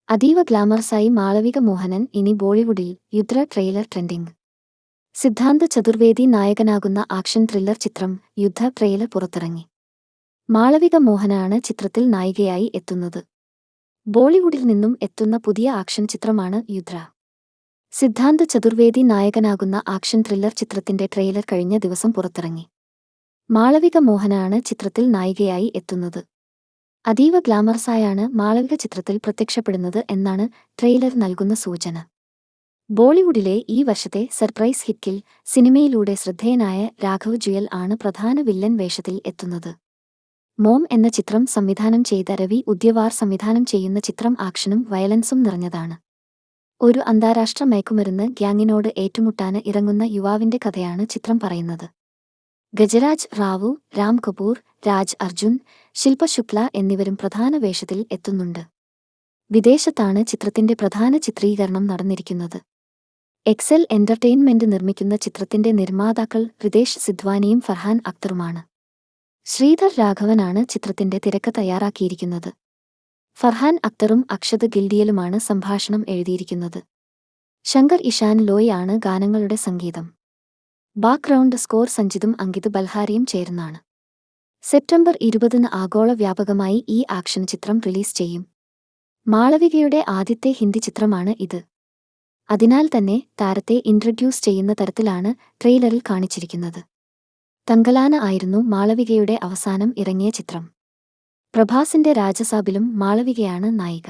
അതീവ ഗ്ലാമറസായി മാളവിക മോഹനൻ ഇനി ബോളിവുഡിൽ. യുദ്ധ ട്രെയിലർ ട്രെൻഡിംഗ്. സിദ്ധാന്ത് ചതുർവേദി നായകനാകുന്ന ആക്ഷൻ ത്രില്ലർ ചിത്രം യുദ്ധ ട്രെയിലർ പുറത്തിറങ്ങി. മാളവിക മോഹനാണ് ചിത്രത്തിൽ നായികയായി എത്തുന്നത്. ബോളിവുഡിൽ നിന്നും എത്തുന്ന പുതിയ ആക്ഷൻ ചിത്രമാണ് യുദ്ധ. സിദ്ധാന്ത് ചതുർവേദി നായകനാകുന്ന ആക്ഷൻ ത്രില്ലർ ചിത്രത്തിന്റെ ട്രെയിലർ കഴിഞ്ഞ ദിവസം പുറത്തിറങ്ങി. മാളവിക മോഹനാണ് ചിത്രത്തിൽ നായികയായി എത്തുന്നത്. അതീവ ഗ്ലാമറസായാണ് മാളവിക ചിത്രത്തിൽ പ്രത്യക്ഷപ്പെടുന്നത് എന്നാണ് ട്രെയിലർ നൽകുന്ന സൂചന. ബോളിവുഡിലെ ഈ വർഷത്തെ സർപ്രൈസ് ഹിറ്റ് സിനിമയിലൂടെ ശ്രദ്ധേയനായ രാഘവ് ജുയൽ ആണ് പ്രധാന വില്ലൻ വേഷത്തിൽ എത്തുന്നത്. മോം എന്ന ചിത്രം സംവിധാനം ചെയ്ത രവി ഉദ്യവാർ സംവിധാനം ചെയ്യുന്ന ചിത്രം ആക്ഷനും വയലൻസും നിറഞ്ഞതാണ്. ഒരു അന്താരാഷ്ട്ര മയക്കുമരുന്ന് ഗ്യാങ്ങിനോട് ഏറ്റുമുട്ടാന് ഇറങ്ങുന്ന യുവാവിന്റെ കഥയാണ് ചിത്രം പറയുന്നത്. ഗജരാജ് റാവു, രാം കപൂർ, രാജ് അർജുൻ, ശിൽപ ശുക്ല എന്നിവരും പ്രധാന വേഷത്തിൽ എത്തുന്നുണ്ട്. വിദേശത്താണ് ചിത്രത്തിന്റെ പ്രധാന ചിത്രീകരണം നടന്നിരിക്കുന്നത്. എക്സൽ എന്റർടൈൻമെന്റ് നിർമ്മിക്കുന്ന ചിത്രത്തിന്റെ നിർമ്മാതാക്കൾ റിതേഷ് സിദ്വാനിയും ഫർഹാൻ അക്തറുമാണ്. ശ്രീധർ രാഘവനാണ് ചിത്രത്തിന്റെ തിരക്കഥ തയ്യാറാക്കിയിരിക്കുന്നത്. ഫർഹാൻ അക്തറും അക്ഷത് ഗിൽഡിയലുമാണ് സംഭാഷണം എഴുതിയിരിക്കുന്നത്. ശങ്കർ ഇഷാൻ ലോയ് ആണ് ഗാനങ്ങളുടെ സംഗീതം. ബാക്ക്ഗ്രൗണ്ട് സ്കോർ സഞ്ജിതും അങ്കിത് ബൽഹാരിയും ചേർന്നാണ്. സെപ്റ്റംബർ 20 ആഗോള വ്യാപകമായി ഈ ആക്ഷൻ ചിത്രം റിലീസ് ചെയ്യും. മാളവികയുടെ ആദ്യത്തെ ഹിന്ദി ചിത്രമാണ് ഇത്. അതിനാൽ തന്നെ താരത്തെ ഇൻട്രൊഡ്യൂസ് ചെയ്യുന്ന തരത്തിലാണ് ട്രെയിലറിൽ കാണിച്ചിരിക്കുന്നത്. തങ്കലാന ആയിരുന്നു മാളവികയുടെ അവസാനം ഇറങ്ങിയ ചിത്രം. പ്രഭാസിന്റെ രാജസാബിലും മാളവികയാണ് നായിക.